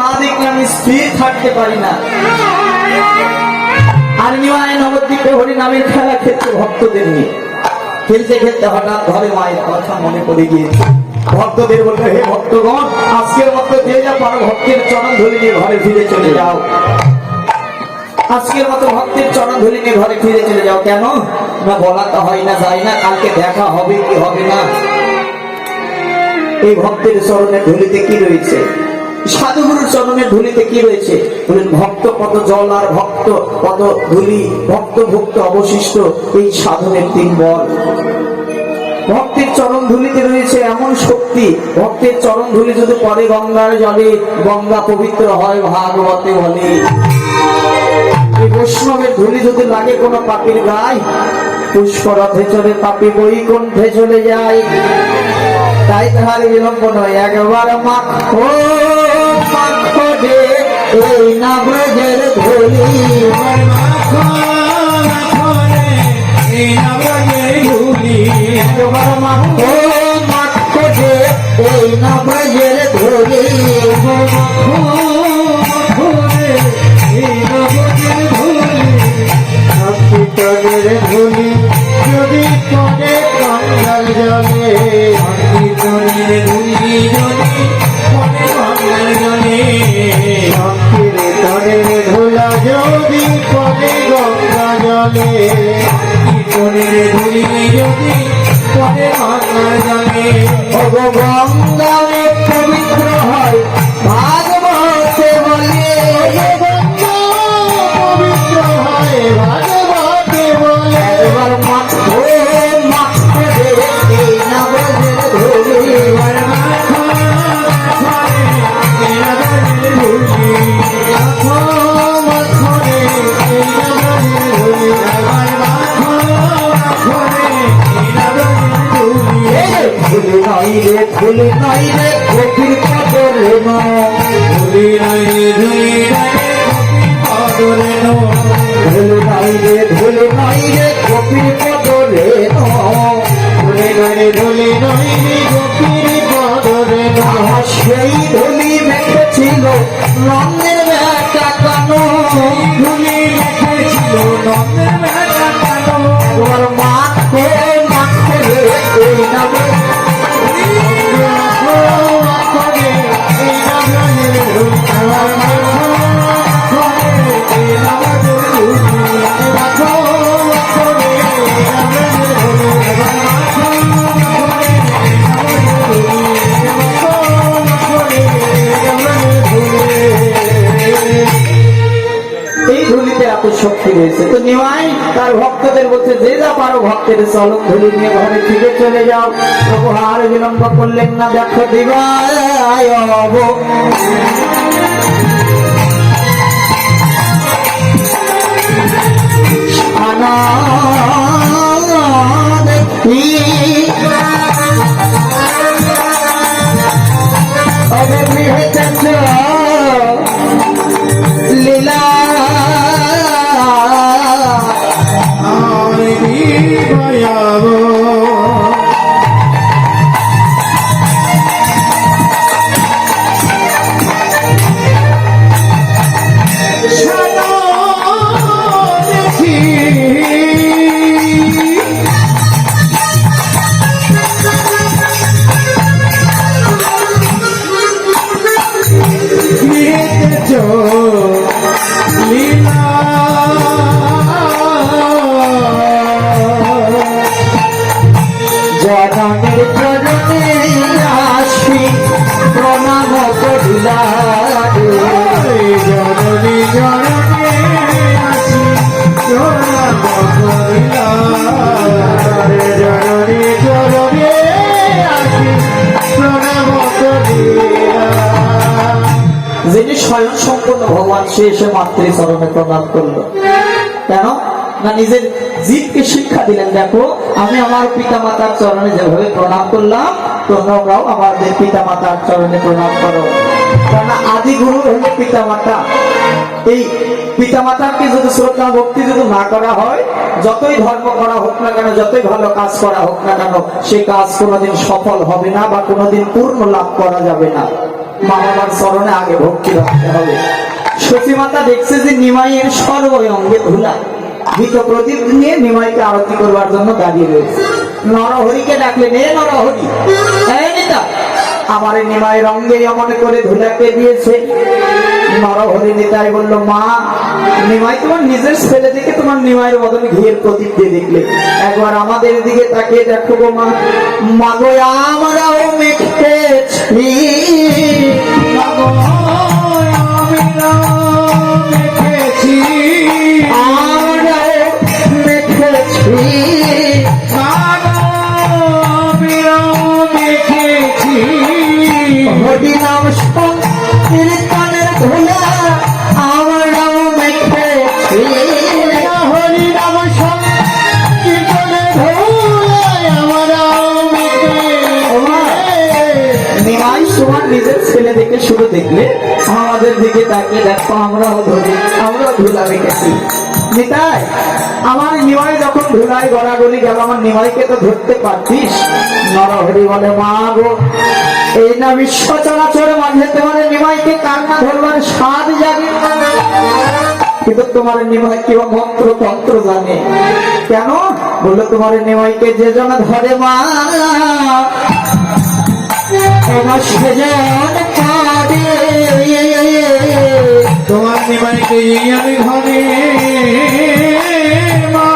না দেখলে আমি স্থির থাকতে পারি না। আর নিমায় নবদ্বীপে হরি নামের খেলা খেলতে ভক্তদের নিয়ে খেলতে খেলতে হঠাৎ ঘরে মায়ের কথা মনে পড়ে গিয়েছে। ভক্তদের বললো, হে ভক্তগণ, আজকের মতো যে যা পারো ভক্তের চরণ ধরে নিয়ে ঘরে ফিরে চলে যাও। আজকের মতো ভক্তের চরণ ধরে নিয়ে ঘরে ফিরে চলে যাও। কেন না, বলা তো হয় না, যায় না, কালকে দেখা হবে কি হবে না। এই ভক্তের চরণের ধুলিতে কি রয়েছে, সাধুগুরুর চরণের ধুলিতে কি রয়েছে বলেন, ভক্ত পদ জল আর ভক্ত পদ ধুলি, ভক্ত ভক্ত অবশিষ্ট, এই সাধনের 3 বল। ভক্তের চরণ ধুলিতে রয়েছে এমন শক্তি, ভক্তের চরণ ধুলি যদি পরে গঙ্গার জলে, গঙ্গা পবিত্র হয় ভাগবতে বলে। এই বৈষ্ণবের ধুলি যদি লাগে কোনো পাপীর গায়ে, পুষ্পরথে চলে পাপী বৈকুণ্ঠে চলে যায়। তাই তাহার বিলম্ব নয়, একবার মাখো মাখো রে এই না ব্রজের ধুলি, একবার মাখো মাখো রে এই না ব্রজের ধুলি, ধুলি যদি পড়ে গঙ্গার জলে, ধুলি যদি পড়ে গঙ্গার জলে, তনের ধুলা যদি পড়ে গঙ্গা জলে, তনের ধুলি যদি পড়ে গঙ্গার জলে, গঙ্গা পবিত্র হয় ভাগবতে বলে, পবিত্র হয় ভাগবতে বলে। একবার মাখো মাখো রে এই না ব্রজের ধুলি, ধুলি নয় রে ধুলি নয় রে গভীর পদরে ধুলি নাই রে ধুলি নাই পদরে ধুলি নয় রে ধুলি নয় রে গভীর পদরে, ধুলি নাই রে ধুলি নাই রে গোপীর পদরে। সেই ধুলি মেখেছিল নন্দের বেটা কানো, ধুলি লেখেছিল নন্দের বেটা কানো, তোমার মাখো মাখো রে এই না শক্তি রয়েছে। তো নিমাই তার ভক্তদের বলছে, যে যা পারো ভক্তের চরণ ধুলি নিয়ে ঘরে ফিরে চলে যাও। প্রভু আর বিলম্ব করলেন না, দেখো দিবায় লীলা জননীর চরণে আসি প্রণাম করিলা, জননী জননী আসি প্রণাম করিলা, জননী জননী আসি প্রণাম করিলা। যিনি স্বয়ং সম্পূর্ণ ভগবান, সে এসে মাতৃ চরণে প্রণাম করলো। কেন না, নিজের জীবকে শিক্ষা দিলেন, দেখো আমি আমার পিতা মাতার চরণে যেভাবে প্রণাম করলাম, তোমরাও আমাদের পিতা মাতার চরণে প্রণাম করো। কারণ আদি গুরু হলো পিতা মাতা। এই পিতা মাতাকে যদি শ্রদ্ধা ভক্তি যদি না করা হয়, যতই ধর্ম করা হোক না কেন, যতই ভালো কাজ করা হোক না কেন, সে কাজ কোনোদিন সফল হবে না বা কোনোদিন পূর্ণ লাভ করা যাবে না। মা বাবার চরণে আগে ভক্তি রাখতে হবে। সতীমাতা দেখছে যে নিমাইয়ের সর্ব অঙ্গে ধুলা, ভীত প্রদীপ নিয়ে নিমাইকে আরতি করবার জন্য দাঁড়িয়ে রয়েছে। নরহরিকে ডাকলেন, এ নরহরি, এই নেতা, আমার এই নিমাইয়ের অঙ্গে এমন করে ধুলাকে দিয়েছে। নরহরি নিতাই বলল, মা, নিমাই তোমার নিজের ছেলে দিকে তোমার নিমাইয়ের বদলে ঘিয়ের প্রদীপ দিয়ে দেখলে, একবার আমাদের দিকে তাকিয়ে দেখো গো মা। মাগো আমরাও মেখেছি, মাগো আমরাও মেখেছি, আমরাও মেখেছি, মাগো আমরাও মেখেছি, হরিনাম কীর্তনের ধুলা আমরাও মেখেছি। হরি নাম সংকীর্তনের ধুলায় আমরাও মেখেছি। নিমাই তোমার নিজের ছেলে দেখে শুধু দেখলে, আমাদের দিকে তাকিয়ে দেখো আমরাও ধরি, আমরাও ধুলা রেখেছি। নিতাই, আমার নিমাই যখন ধুলায় গড়াগড়ি গেল, আমার নিমাইকে তো ধরতে পারতিস। নরহরি বলে, মা গো, এই না বিশ্ব চরাচর মাঝে তোমার নিমাইকে কান্না ধরবার স্বাদ জাগে, কিন্তু তোমার নিমাই কিংবা মন্ত্র তন্ত্র জানে কেন? বললো, তোমার নিমাইকে যে জন ধরে মা, তোমার সেজন পাবে। তোমার নিমাইকে আমি ঘরে মা,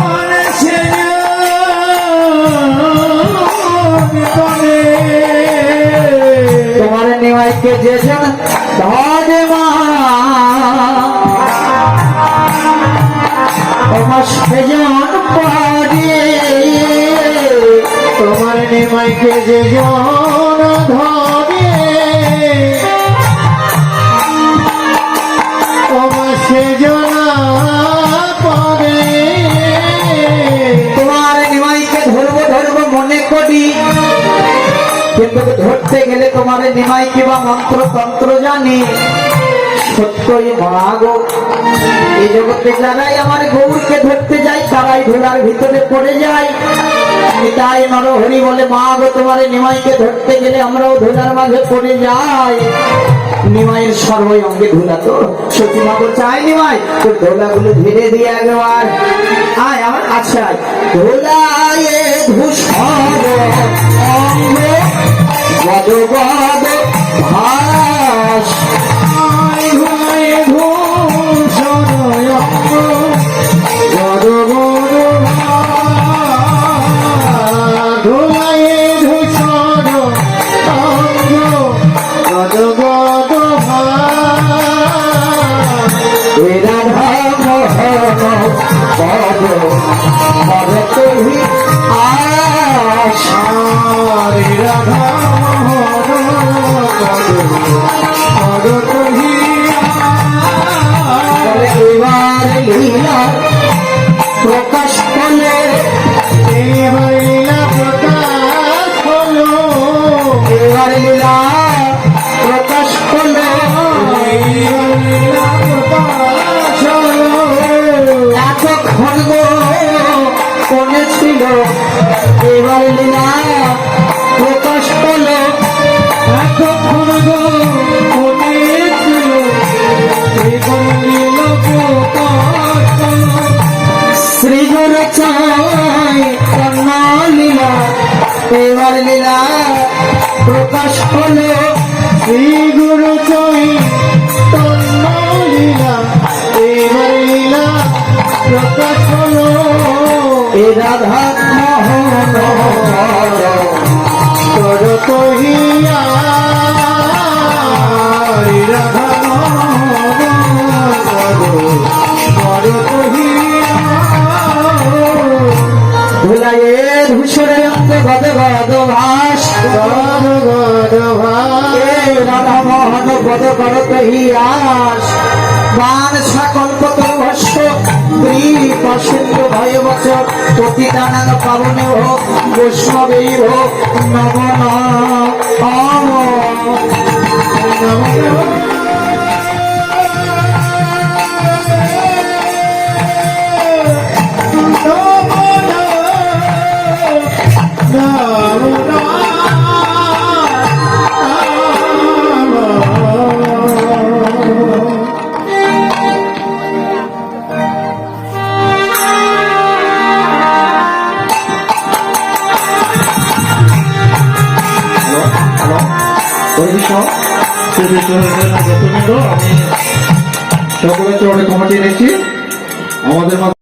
আর সে ঘরে। তোমার নিমাইকে যে জন ধরে মা, তোমার সেজন পাবে। তোমার নিমাইকে যে জন ধরে, তোমার সে জন পাবে। তোমার নিমাইকে ধরবো ধরবো মনে করি, কিন্তু ধরতে গেলে তোমার নিমাই কিবা মন্ত্র তন্ত্র জানি। সত্যই মা গো, এই জগতে যারাই আমার গৌরকে ধরতে যায় তারাই ধুলার ভিতরে পড়ে যায়। তাই নরহরি বলে, মা গো, তোমার নিমাইকে ধরতে গেলে আমরাও ধুলার মাঝে পড়ে যাই। নিমাইয়ের সর্বই অঙ্গে ধুলা, তো সত্যি মা বলছে, আয় নিমাই, তোর ধুলাগুলো ধীরে দিয়ে একবার আয় আমার কাছে আয়। ধুলায় ধূসর অঙ্গ গদ গদ ভাস, আয় ধুলায় ধূসর অঙ্গ গদ গদ ভাস। ধুলায় ধূসর অঙ্গ গদ গদ ভাস। রাধা মোহন পদ মরতহি আশ, হরে রাধা মোহন পদ বলে এবার লীলা প্রকাশ করলে, লীলা প্রকাশ হলো। এবার লীলা প্রকাশ করলে। লীলা প্রকাশ হলো। এতক্ষণ গো কোনে ছিল, এবার লীলা প্রকাশ করলো। এতক্ষণ গো কোনে ছিল, এবার লীলা প্রকাশ হলো। শ্রীগুরু চাই কন্যা লীলা, এবার লীলা প্রকাশ হলো। শ্রী গুরু চৈতন্য লীলা, এবার লীলা প্রকাশ হলো। এ রাধা মোহন তোর কহিয়া রাধা তোর কহিয়া। ধুলায়ে ধূসরে অঙ্গে গদ গদ ভাস, গদ গদ ভাস। এ রাধা মোহন গদ গদ কহিয়াস। বান সকল্প তোর ভস্য কৃপা সিন্ধু ভয় বচর পতিতানাং পাবনে হোক বৈষ্ণবে হোক নমন নমো নমো কৃষ্ণ শ্রীযুক্ত আমি সকলের চরণে ক্ষমা চেয়ে নিচ্ছি। আমাদের